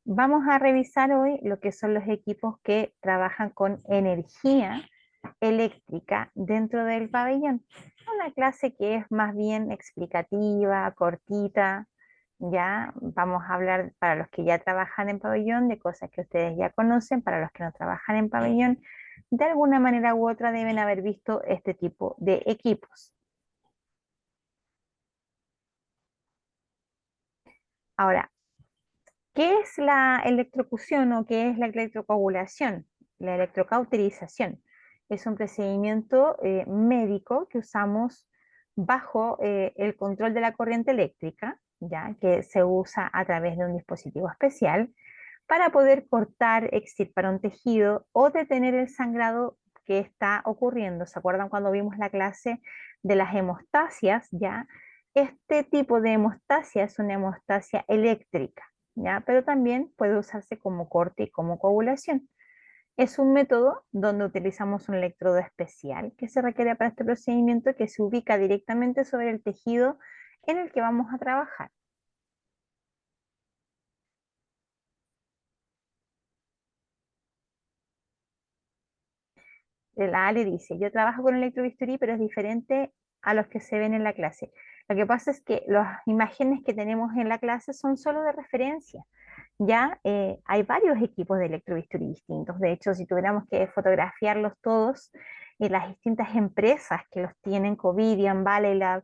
Vamos a revisar hoy lo que son los equipos que trabajan con energía eléctrica dentro del pabellón. Una clase que es más bien explicativa, cortita. Ya vamos a hablar para los que ya trabajan en pabellón de cosas que ustedes ya conocen, para los que no trabajan en pabellón, de alguna manera u otra deben haber visto este tipo de equipos. Ahora, ¿qué es la electrocución o qué es la electrocoagulación? La electrocauterización es un procedimiento médico que usamos bajo el control de la corriente eléctrica, ya que se usa a través de un dispositivo especial para poder cortar, extirpar un tejido o detener el sangrado que está ocurriendo. ¿Se acuerdan cuando vimos la clase de las hemostasias? Ya, este tipo de hemostasia es una hemostasia eléctrica. ¿Ya? Pero también puede usarse como corte y como coagulación. Es un método donde utilizamos un electrodo especial que se requiere para este procedimiento que se ubica directamente sobre el tejido en el que vamos a trabajar. La Ale dice, yo trabajo con electrobisturí, pero es diferente a los que se ven en la clase. Lo que pasa es que las imágenes que tenemos en la clase son solo de referencia. Ya hay varios equipos de electrobisturí distintos. De hecho, si tuviéramos que fotografiarlos todos y las distintas empresas que los tienen, Covidian, Valelab,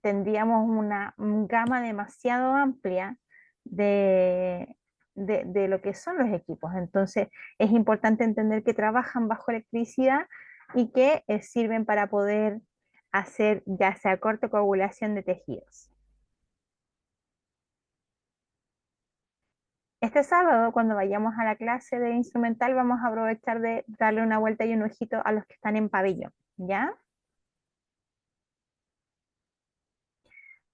tendríamos una gama demasiado amplia de, de lo que son los equipos. Entonces, es importante entender que trabajan bajo electricidad y que sirven para poder hacer ya sea corte o coagulación de tejidos. Este sábado, cuando vayamos a la clase de instrumental, vamos a aprovechar de darle una vuelta y un ojito a los que están en pabellón, ¿ya?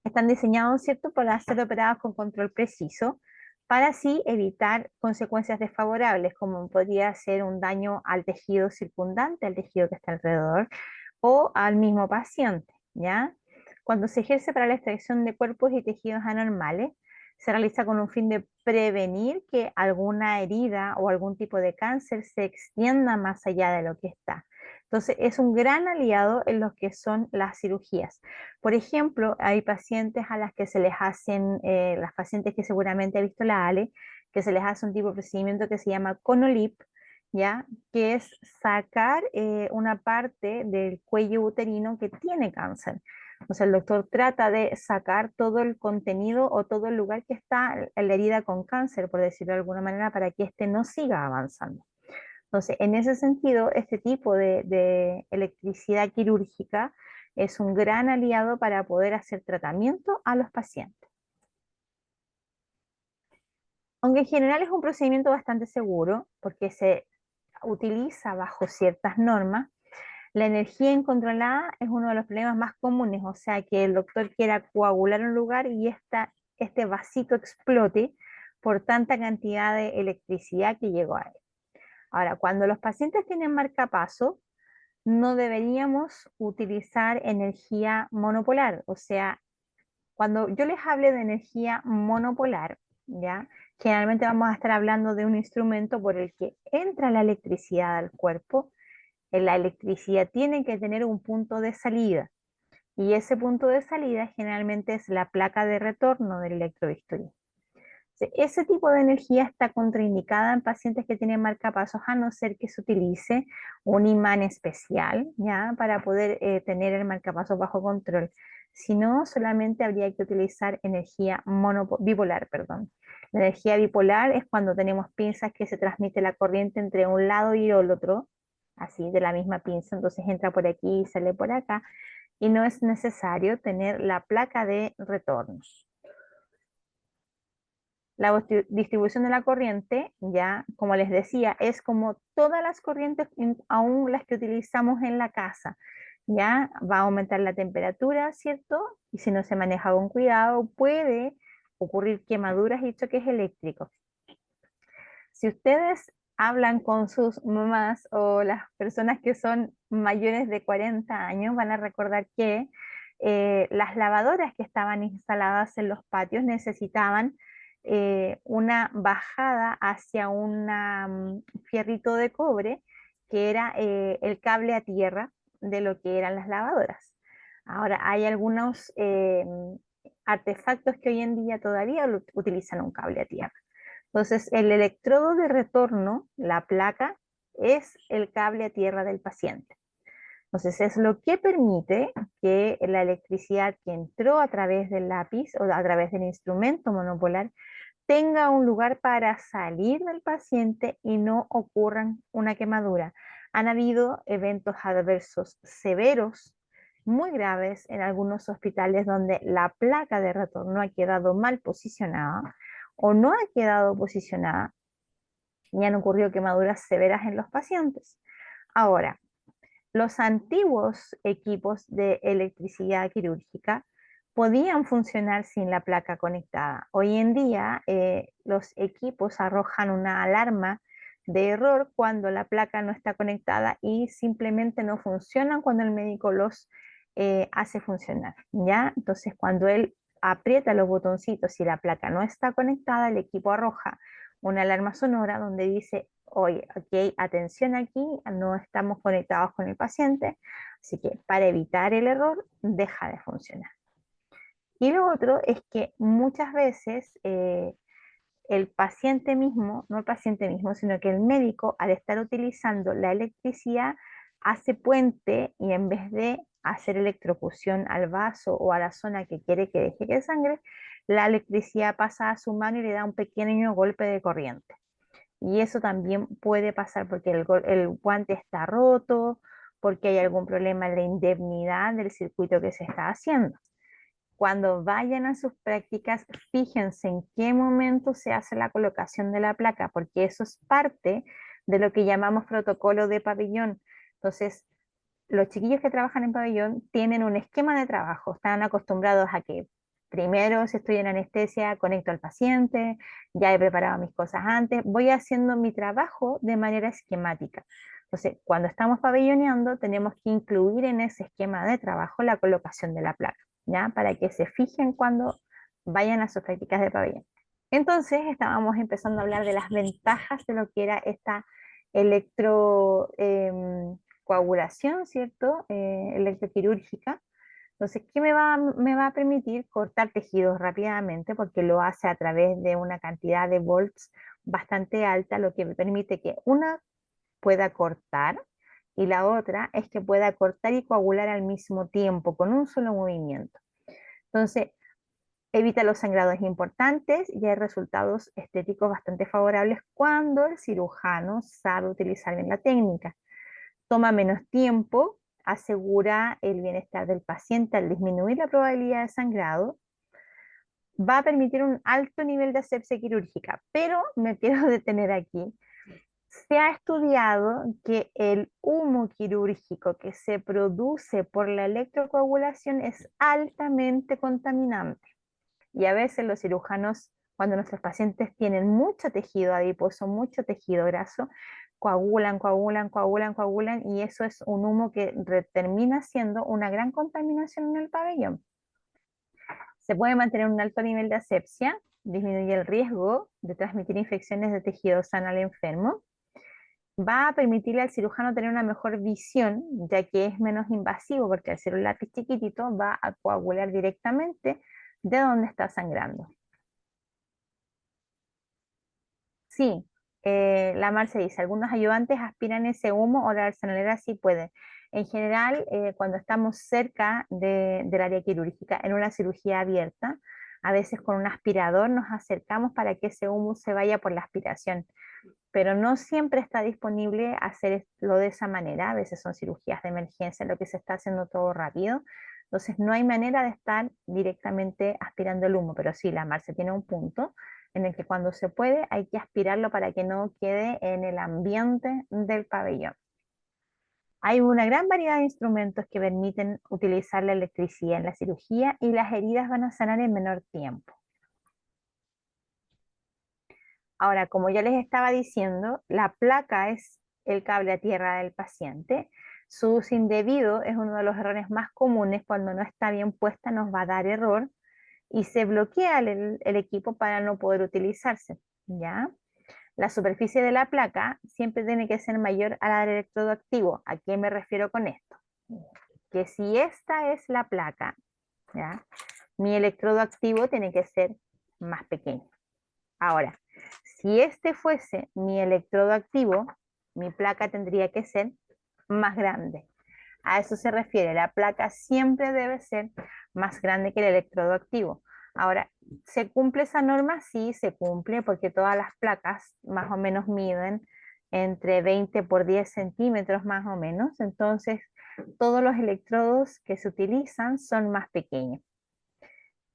Están diseñados, ¿cierto?, para ser operados con control preciso, para así evitar consecuencias desfavorables, como podría ser un daño al tejido circundante, al tejido que está alrededor, o al mismo paciente, ¿ya? Cuando se ejerce para la extracción de cuerpos y tejidos anormales, se realiza con un fin de prevenir que alguna herida o algún tipo de cáncer se extienda más allá de lo que está. Entonces, es un gran aliado en lo que son las cirugías. Por ejemplo, hay pacientes a las que se les hacen, las pacientes que seguramente ha visto la Ale, que se les hace un tipo de procedimiento que se llama conolip, ¿ya? Que es sacar una parte del cuello uterino que tiene cáncer. O sea, el doctor trata de sacar todo el contenido o todo el lugar que está en la herida con cáncer, por decirlo de alguna manera, para que éste no siga avanzando. Entonces, en ese sentido, este tipo de electricidad quirúrgica es un gran aliado para poder hacer tratamiento a los pacientes. Aunque en general es un procedimiento bastante seguro, porque se utiliza bajo ciertas normas, la energía incontrolada es uno de los problemas más comunes, o sea, que el doctor quiera coagular un lugar y este vasito explote por tanta cantidad de electricidad que llegó a él. Ahora, cuando los pacientes tienen marcapaso, no deberíamos utilizar energía monopolar. O sea, cuando yo les hable de energía monopolar, ¿ya? Generalmente vamos a estar hablando de un instrumento por el que entra la electricidad al cuerpo. La electricidad tiene que tener un punto de salida. Y ese punto de salida generalmente es la placa de retorno del electrobisturí. Ese tipo de energía está contraindicada en pacientes que tienen marcapasos, a no ser que se utilice un imán especial, ¿ya? Para poder tener el marcapasos bajo control. Si no, solamente habría que utilizar energía bipolar, perdón. La energía bipolar es cuando tenemos pinzas que se transmite la corriente entre un lado y el otro, así de la misma pinza, entonces entra por aquí y sale por acá, y no es necesario tener la placa de retorno. La distribución de la corriente, ya como les decía, es como todas las corrientes, aún las que utilizamos en la casa. Ya va a aumentar la temperatura, ¿cierto? Y si no se maneja con cuidado, puede ocurrir quemaduras y choques eléctricos. Si ustedes hablan con sus mamás o las personas que son mayores de 40 años, van a recordar que las lavadoras que estaban instaladas en los patios necesitaban una bajada hacia un fierrito de cobre que era el cable a tierra de lo que eran las lavadoras. Ahora, hay algunos artefactos que hoy en día todavía utilizan un cable a tierra. Entonces, el electrodo de retorno, la placa, es el cable a tierra del paciente. Entonces, es lo que permite que la electricidad que entró a través del lápiz o a través del instrumento monopolar tenga un lugar para salir del paciente y no ocurran una quemadura. Han habido eventos adversos severos, muy graves en algunos hospitales donde la placa de retorno ha quedado mal posicionada o no ha quedado posicionada y han ocurrido quemaduras severas en los pacientes. Ahora, los antiguos equipos de electricidad quirúrgica podían funcionar sin la placa conectada. Hoy en día los equipos arrojan una alarma de error cuando la placa no está conectada y simplemente no funcionan cuando el médico los hace funcionar, ¿ya? Entonces cuando él aprieta los botoncitos y la placa no está conectada, el equipo arroja una alarma sonora donde dice, oye, ok, atención aquí, no estamos conectados con el paciente, así que para evitar el error, deja de funcionar. Y lo otro es que muchas veces el paciente mismo, no el paciente mismo, sino que el médico, al estar utilizando la electricidad, hace puente y en vez de hacer electrocución al vaso o a la zona que quiere que deje que sangre, la electricidad pasa a su mano y le da un pequeño golpe de corriente. Y eso también puede pasar porque el guante está roto, porque hay algún problema en la indemnidad del circuito que se está haciendo. Cuando vayan a sus prácticas, fíjense en qué momento se hace la colocación de la placa, porque eso es parte de lo que llamamos protocolo de pabellón. Entonces, los chiquillos que trabajan en pabellón tienen un esquema de trabajo, están acostumbrados a que primero, si estoy en anestesia, conecto al paciente, ya he preparado mis cosas antes, voy haciendo mi trabajo de manera esquemática. Entonces, cuando estamos pabelloneando, tenemos que incluir en ese esquema de trabajo la colocación de la placa, ¿ya? Para que se fijen cuando vayan a sus prácticas de pabellón. Entonces, estábamos empezando a hablar de las ventajas de lo que era esta electrocoagulación, ¿cierto? Electroquirúrgica. Entonces, ¿qué me va a permitir cortar tejidos rápidamente? Porque lo hace a través de una cantidad de volts bastante alta, lo que me permite que una pueda cortar y la otra es que pueda cortar y coagular al mismo tiempo con un solo movimiento. Entonces, evita los sangrados importantes y hay resultados estéticos bastante favorables cuando el cirujano sabe utilizar bien la técnica. Toma menos tiempo, asegura el bienestar del paciente al disminuir la probabilidad de sangrado, va a permitir un alto nivel de asepsia quirúrgica, pero me quiero detener aquí. Se ha estudiado que el humo quirúrgico que se produce por la electrocoagulación es altamente contaminante. Y a veces los cirujanos, cuando nuestros pacientes tienen mucho tejido adiposo, mucho tejido graso, coagulan, coagulan, coagulan, coagulan, y eso es un humo que termina siendo una gran contaminación en el pabellón. Se puede mantener un alto nivel de asepsia, disminuye el riesgo de transmitir infecciones de tejido sano al enfermo, va a permitirle al cirujano tener una mejor visión, ya que es menos invasivo, porque al ser un lápiz chiquitito va a coagular directamente de donde está sangrando. Sí, la Marce dice, algunos ayudantes aspiran ese humo o la personalidad sí puede. En general, cuando estamos cerca del área quirúrgica, en una cirugía abierta, a veces con un aspirador nos acercamos para que ese humo se vaya por la aspiración, pero no siempre está disponible hacerlo de esa manera. A veces son cirugías de emergencia, lo que se está haciendo todo rápido. Entonces no hay manera de estar directamente aspirando el humo, pero sí, la Marce tiene un punto en el que cuando se puede hay que aspirarlo para que no quede en el ambiente del pabellón. Hay una gran variedad de instrumentos que permiten utilizar la electricidad en la cirugía y las heridas van a sanar en menor tiempo. Ahora, como ya les estaba diciendo, la placa es el cable a tierra del paciente. Su uso indebido es uno de los errores más comunes. Cuando no está bien puesta nos va a dar error. y se bloquea el equipo para no poder utilizarse, ¿ya? La superficie de la placa siempre tiene que ser mayor a la del electrodo activo. ¿A qué me refiero con esto? Que si esta es la placa, ¿ya? Mi electrodo activo tiene que ser más pequeño. Ahora, si este fuese mi electrodo activo, mi placa tendría que ser más grande. A eso se refiere, la placa siempre debe ser más grande que el electrodo activo. Ahora, ¿se cumple esa norma? Sí, se cumple porque todas las placas más o menos miden entre 20 por 10 centímetros más o menos. Entonces, todos los electrodos que se utilizan son más pequeños.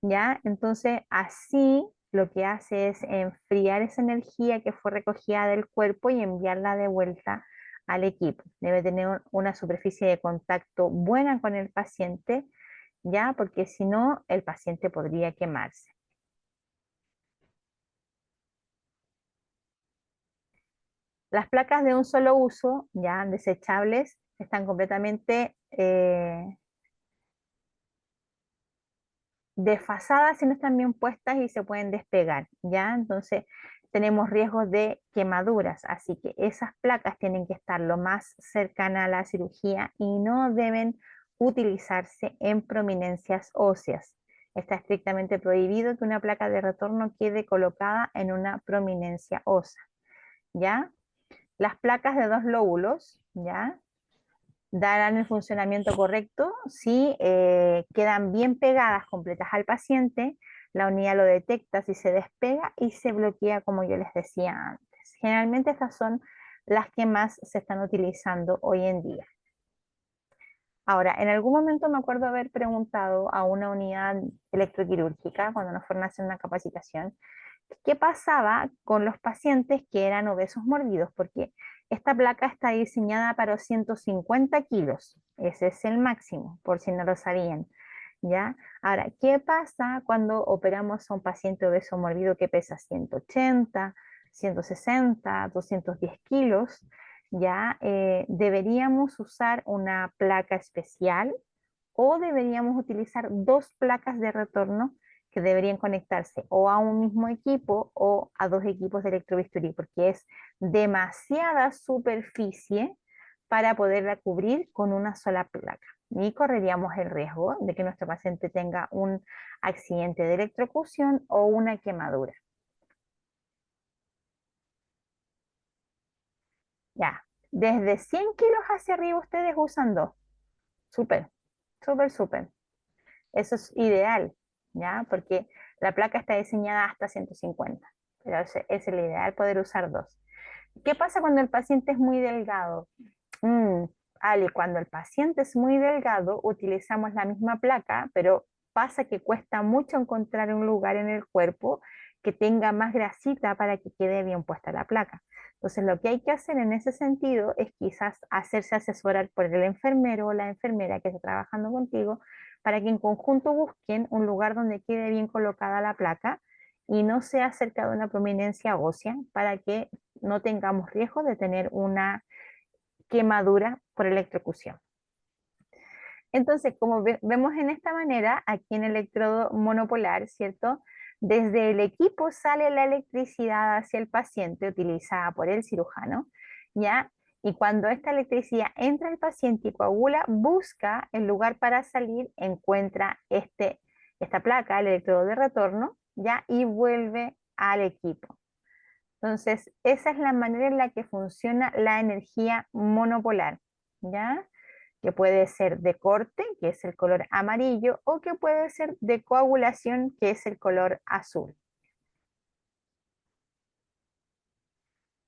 ¿Ya? Entonces, así lo que hace es enfriar esa energía que fue recogida del cuerpo y enviarla de vuelta al equipo. Debe tener una superficie de contacto buena con el paciente, ¿ya? Porque si no, el paciente podría quemarse. Las placas de un solo uso, ya desechables, están completamente desfasadas si no están bien puestas y se pueden despegar, ¿ya? Entonces tenemos riesgos de quemaduras, así que esas placas tienen que estar lo más cercana a la cirugía y no deben utilizarse en prominencias óseas. Está estrictamente prohibido que una placa de retorno quede colocada en una prominencia ósea, ¿ya? Las placas de dos lóbulos, ¿ya? Darán el funcionamiento correcto si quedan bien pegadas, completas al paciente, la unidad lo detecta si se despega y se bloquea como yo les decía antes. Generalmente estas son las que más se están utilizando hoy en día. Ahora, en algún momento me acuerdo haber preguntado a una unidad electroquirúrgica cuando nos fueron a hacer una capacitación, ¿qué pasaba con los pacientes que eran obesos mórbidos? Porque esta placa está diseñada para 150 kilos, ese es el máximo, por si no lo sabían, ¿ya? Ahora, ¿qué pasa cuando operamos a un paciente obeso mórbido que pesa 180, 160, 210 kilos? ¿Ya? ¿Deberíamos usar una placa especial o deberíamos utilizar dos placas de retorno que deberían conectarse o a un mismo equipo o a dos equipos de electrobisturí, porque es demasiada superficie para poderla cubrir con una sola placa? Y correríamos el riesgo de que nuestro paciente tenga un accidente de electrocución o una quemadura. Ya, desde 100 kilos hacia arriba ustedes usan dos. Súper, súper, súper. Eso es ideal, ¿ya? Porque la placa está diseñada hasta 150, pero es el ideal poder usar dos. ¿Qué pasa cuando el paciente es muy delgado? Mm, Ali, cuando el paciente es muy delgado, utilizamos la misma placa, pero pasa que cuesta mucho encontrar un lugar en el cuerpo que tenga más grasita para que quede bien puesta la placa. Entonces, lo que hay que hacer en ese sentido es quizás hacerse asesorar por el enfermero o la enfermera que está trabajando contigo para que en conjunto busquen un lugar donde quede bien colocada la placa y no sea cerca de una prominencia ósea para que no tengamos riesgo de tener una quemadura por electrocución. Entonces, como vemos en esta manera, aquí en el electrodo monopolar, ¿cierto? Desde el equipo sale la electricidad hacia el paciente utilizada por el cirujano, ¿ya? Y cuando esta electricidad entra al paciente y coagula, busca el lugar para salir, encuentra esta placa, el electrodo de retorno, ¿ya? Y vuelve al equipo. Entonces, esa es la manera en la que funciona la energía monopolar, ¿ya? Que puede ser de corte, que es el color amarillo, o que puede ser de coagulación, que es el color azul.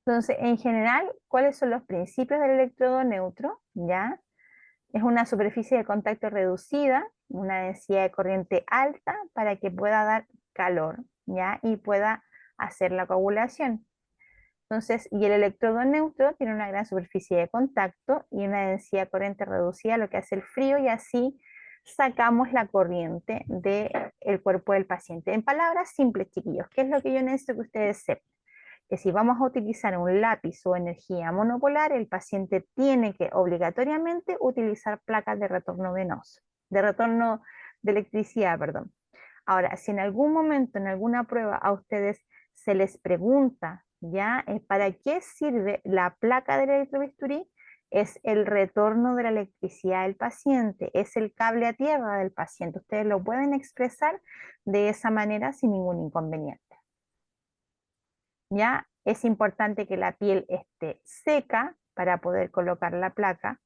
Entonces, en general, ¿cuáles son los principios del electrodo neutro? ¿Ya? Es una superficie de contacto reducida, una densidad de corriente alta para que pueda dar calor, ¿ya? Y pueda hacer la coagulación. Entonces, y el electrodo neutro tiene una gran superficie de contacto y una densidad de corriente reducida, lo que hace el frío, y así sacamos la corriente del cuerpo del paciente. En palabras simples, chiquillos, ¿qué es lo que yo necesito que ustedes sepan? Que si vamos a utilizar un lápiz o energía monopolar, el paciente tiene que obligatoriamente utilizar placas de retorno venoso, de retorno de electricidad, perdón. Ahora, si en algún momento, en alguna prueba, a ustedes se les pregunta, ¿ya? ¿Para qué sirve la placa del electrobisturí? Es el retorno de la electricidad del paciente, es el cable a tierra del paciente. Ustedes lo pueden expresar de esa manera sin ningún inconveniente. ¿Ya? Es importante que la piel esté seca para poder colocar la placa,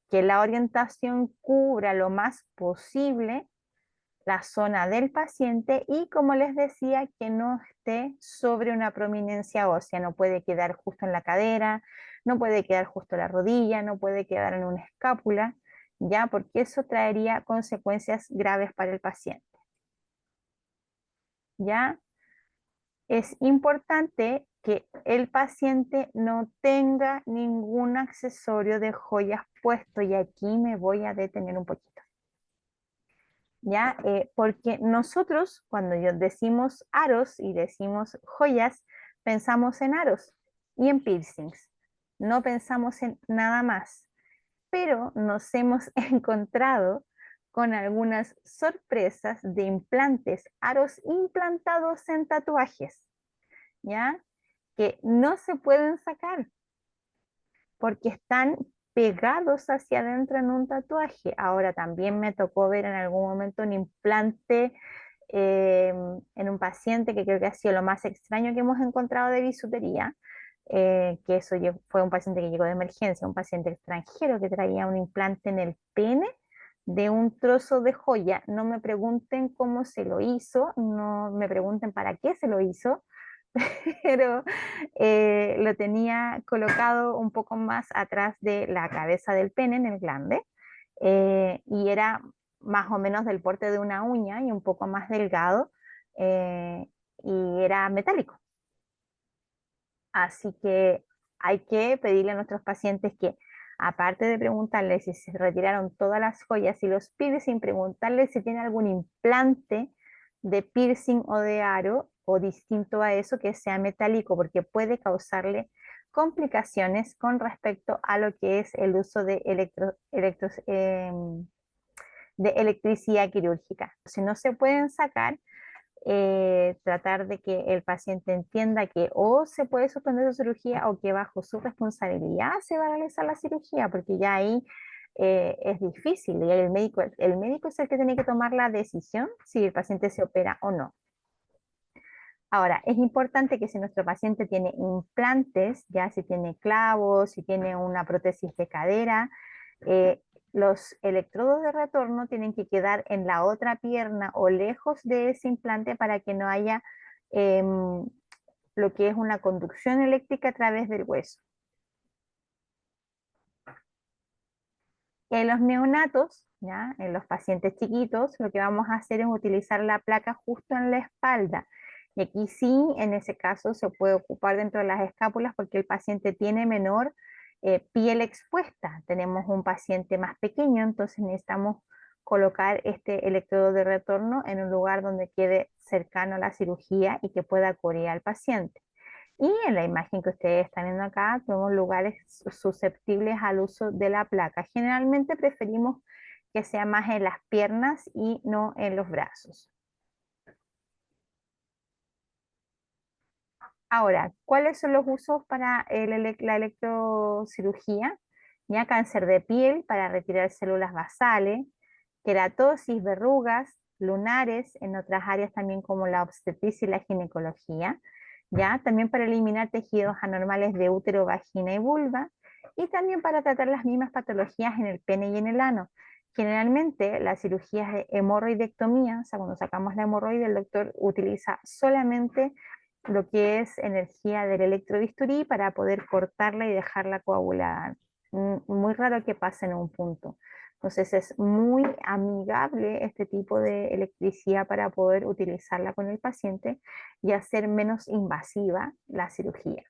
que la orientación cubra lo más posible la zona del paciente y, como les decía, que no esté sobre una prominencia ósea, no puede quedar justo en la cadera, no puede quedar justo en la rodilla, no puede quedar en una escápula, ya, porque eso traería consecuencias graves para el paciente. Ya es importante que el paciente no tenga ningún accesorio de joyas puesto, y aquí me voy a detener un poquito. ¿Ya? Porque nosotros cuando decimos aros y decimos joyas, pensamos en aros y en piercings, no pensamos en nada más, pero nos hemos encontrado con algunas sorpresas de implantes, aros implantados en tatuajes, ¿ya? Que no se pueden sacar porque están pegados hacia adentro en un tatuaje. Ahora también me tocó ver en algún momento un implante en un paciente que creo que ha sido lo más extraño que hemos encontrado de bisutería, que eso fue un paciente que llegó de emergencia, un paciente extranjero que traía un implante en el pene de un trozo de joya. No me pregunten cómo se lo hizo, no me pregunten para qué se lo hizo, pero lo tenía colocado un poco más atrás de la cabeza del pene, en el glande, y era más o menos del porte de una uña y un poco más delgado, eh, y era metálico. Así que hay que pedirle a nuestros pacientes que, aparte de preguntarles si se retiraron todas las joyas y los piercing, preguntarles si tiene algún implante de piercing o de aro o distinto a eso que sea metálico, porque puede causarle complicaciones con respecto a lo que es el uso de de electricidad quirúrgica. Si no se pueden sacar, tratar de que el paciente entienda que o se puede suspender su cirugía o que bajo su responsabilidad se va a realizar la cirugía, porque ya ahí es difícil y el médico es el que tiene que tomar la decisión si el paciente se opera o no. Ahora, es importante que si nuestro paciente tiene implantes, ya si tiene clavos, si tiene una prótesis de cadera, eh, los electrodos de retorno tienen que quedar en la otra pierna o lejos de ese implante para que no haya lo que es una conducción eléctrica a través del hueso. En los neonatos, ¿ya? En los pacientes chiquitos, lo que vamos a hacer es utilizar la placa justo en la espalda. Y aquí sí, en ese caso, se puede ocupar dentro de las escápulas porque el paciente tiene menor piel expuesta. Tenemos un paciente más pequeño, entonces necesitamos colocar este electrodo de retorno en un lugar donde quede cercano a la cirugía y que pueda cubrir al paciente. Y en la imagen que ustedes están viendo acá, tenemos lugares susceptibles al uso de la placa. Generalmente preferimos que sea más en las piernas y no en los brazos. Ahora, ¿cuáles son los usos para la electrocirugía? Ya cáncer de piel para retirar células basales, queratosis, verrugas, lunares, en otras áreas también como la obstetricia y la ginecología, ya también para eliminar tejidos anormales de útero, vagina y vulva, y también para tratar las mismas patologías en el pene y en el ano. Generalmente las cirugías de hemorroidectomía, o sea, cuando sacamos la hemorroide, el doctor utiliza solamente lo que es energía del electrobisturí para poder cortarla y dejarla coagulada. Muy raro que pase en un punto. Entonces es muy amigable este tipo de electricidad para poder utilizarla con el paciente y hacer menos invasiva la cirugía.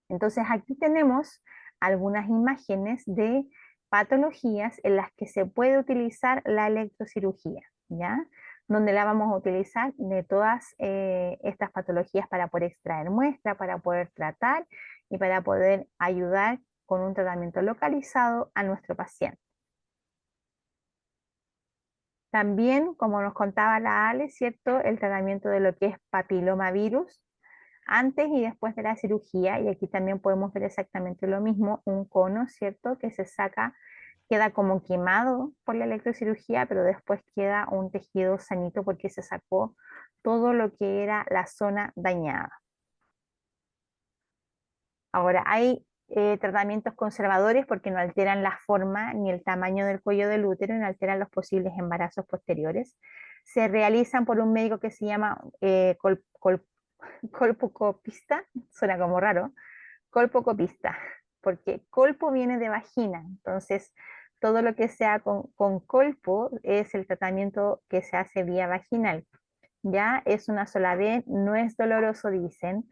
Entonces aquí tenemos algunas imágenes de patologías en las que se puede utilizar la electrocirugía, ¿ya? Donde la vamos a utilizar de todas estas patologías para poder extraer muestra, para poder tratar y para poder ayudar con un tratamiento localizado a nuestro paciente. También, como nos contaba la Ale, ¿cierto? El tratamiento de lo que es papilomavirus antes y después de la cirugía, y aquí también podemos ver exactamente lo mismo, un cono, ¿cierto? Que se saca, queda como quemado por la electrocirugía, pero después queda un tejido sanito porque se sacó todo lo que era la zona dañada. Ahora, hay tratamientos conservadores porque no alteran la forma ni el tamaño del cuello del útero, ni alteran los posibles embarazos posteriores. Se realizan por un médico que se llama colpocopista, suena como raro, colpocopista, porque colpo viene de vagina, entonces todo lo que sea con colpo es el tratamiento que se hace vía vaginal. Ya es una sola vez, no es doloroso, dicen,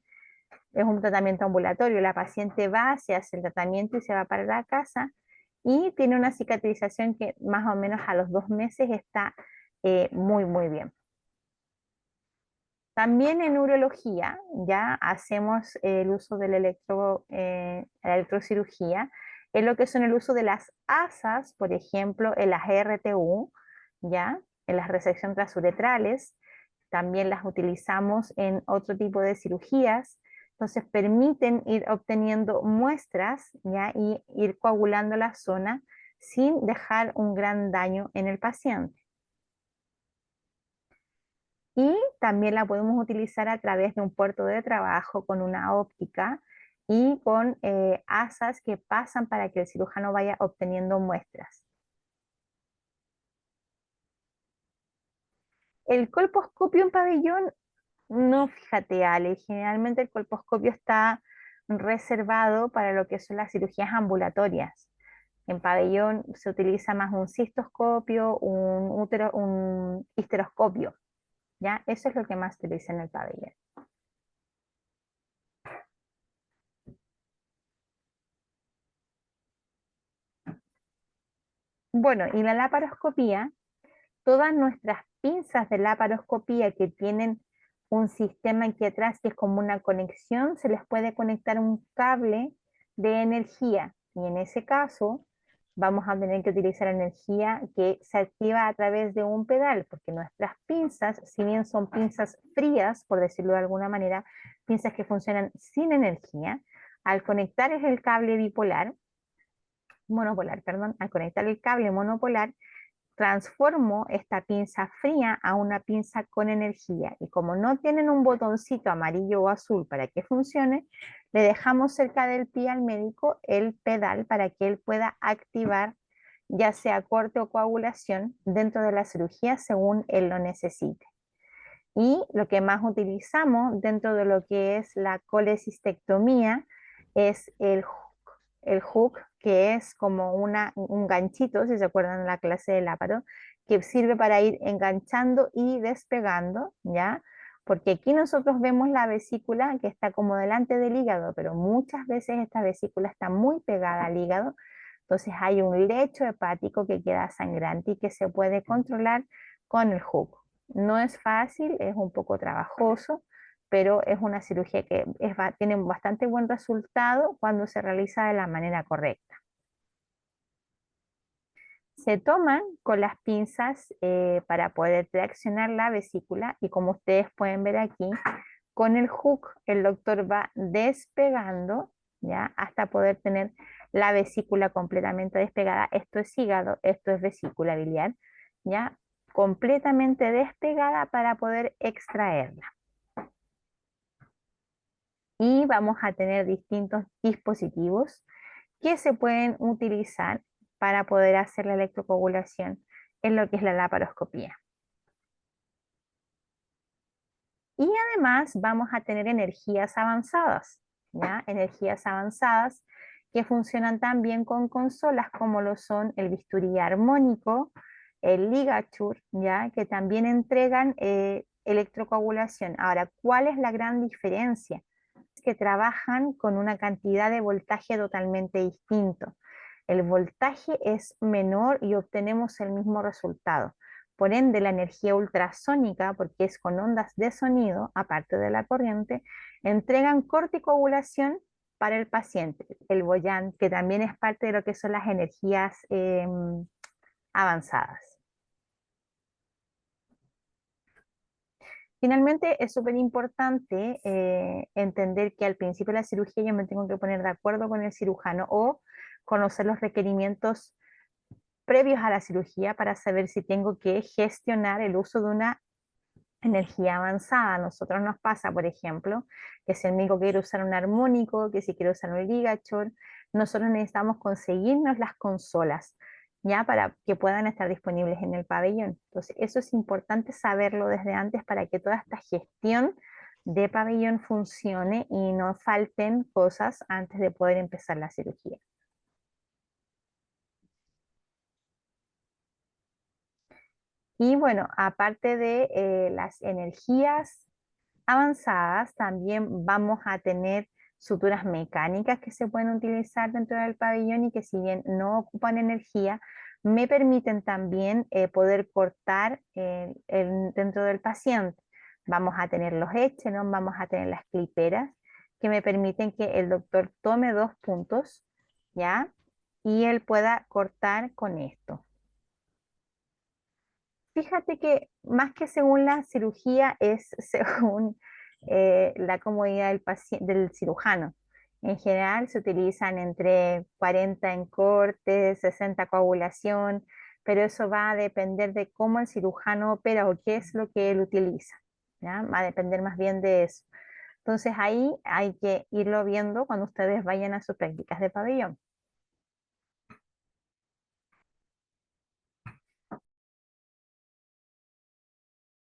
es un tratamiento ambulatorio, la paciente va, se hace el tratamiento y se va para la casa y tiene una cicatrización que más o menos a los 2 meses está muy, muy bien. También en urología ya hacemos el uso del la electrocirugía, en lo que son el uso de las asas, por ejemplo, en las RTU, ya, en las resección transuretrales, también las utilizamos en otro tipo de cirugías, entonces permiten ir obteniendo muestras, ya, y ir coagulando la zona sin dejar un gran daño en el paciente. Y también la podemos utilizar a través de un puerto de trabajo con una óptica y con asas que pasan para que el cirujano vaya obteniendo muestras. El colposcopio en pabellón, no, fíjate, Ale, generalmente el colposcopio está reservado para lo que son las cirugías ambulatorias. En pabellón se utiliza más un cistoscopio, un histeroscopio, ¿ya? Eso es lo que más se utiliza en el pabellón. Bueno, y la laparoscopía, todas nuestras pinzas de laparoscopía que tienen un sistema aquí atrás que es como una conexión, se les puede conectar un cable de energía. Y en ese caso, vamos a tener que utilizar energía que se activa a través de un pedal, porque nuestras pinzas, si bien son pinzas frías, por decirlo de alguna manera, pinzas que funcionan sin energía, al conectar el cable monopolar, perdón, al conectar el cable monopolar, transformo esta pinza fría a una pinza con energía y como no tienen un botoncito amarillo o azul para que funcione, le dejamos cerca del pie al médico el pedal para que él pueda activar ya sea corte o coagulación dentro de la cirugía según él lo necesite. Y lo que más utilizamos dentro de lo que es la colecistectomía es el hook, que es como un ganchito, si se acuerdan de la clase del láparo, que sirve para ir enganchando y despegando, ¿ya? Porque aquí nosotros vemos la vesícula que está como delante del hígado, pero muchas veces esta vesícula está muy pegada al hígado, entonces hay un lecho hepático que queda sangrante y que se puede controlar con el hook. No es fácil, es un poco trabajoso, pero es una cirugía que tiene bastante buen resultado cuando se realiza de la manera correcta. Se toman con las pinzas para poder traccionar la vesícula y como ustedes pueden ver aquí, con el hook el doctor va despegando, ¿ya? Hasta poder tener la vesícula completamente despegada. Esto es hígado, esto es vesícula biliar, ¿ya? Completamente despegada para poder extraerla. Y vamos a tener distintos dispositivos que se pueden utilizar para poder hacer la electrocoagulación en lo que es la laparoscopía. Y además vamos a tener energías avanzadas, ¿ya? Energías avanzadas que funcionan también con consolas como lo son el bisturí armónico, el ligature, ¿ya? Que también entregan electrocoagulación. Ahora, ¿cuál es la gran diferencia? Que trabajan con una cantidad de voltaje totalmente distinto. El voltaje es menor y obtenemos el mismo resultado. Por ende, la energía ultrasónica, porque es con ondas de sonido, aparte de la corriente, entregan corticoagulación para el paciente, el Boyan, que también es parte de lo que son las energías avanzadas. Finalmente, es súper importante entender que al principio de la cirugía yo me tengo que poner de acuerdo con el cirujano o conocer los requerimientos previos a la cirugía para saber si tengo que gestionar el uso de una energía avanzada. A nosotros nos pasa, por ejemplo, que si el médico quiere usar un armónico, que si quiere usar un ligachor, nosotros necesitamos conseguirnos las consolas, ya para que puedan estar disponibles en el pabellón. Entonces, eso es importante saberlo desde antes para que toda esta gestión de pabellón funcione y no falten cosas antes de poder empezar la cirugía. Y bueno, aparte de las energías avanzadas, también vamos a tener suturas mecánicas que se pueden utilizar dentro del pabellón y que si bien no ocupan energía, me permiten también poder cortar dentro del paciente. Vamos a tener los échenos, vamos a tener las cliperas que me permiten que el doctor tome dos puntos, ¿ya? Y él pueda cortar con esto. Fíjate que más que según la cirugía es según la comodidad del del cirujano. En general se utilizan entre 40 en corte, 60 coagulación, pero eso va a depender de cómo el cirujano opera o qué es lo que él utiliza, ¿ya? Va a depender más bien de eso. Entonces ahí hay que irlo viendo cuando ustedes vayan a sus prácticas de pabellón.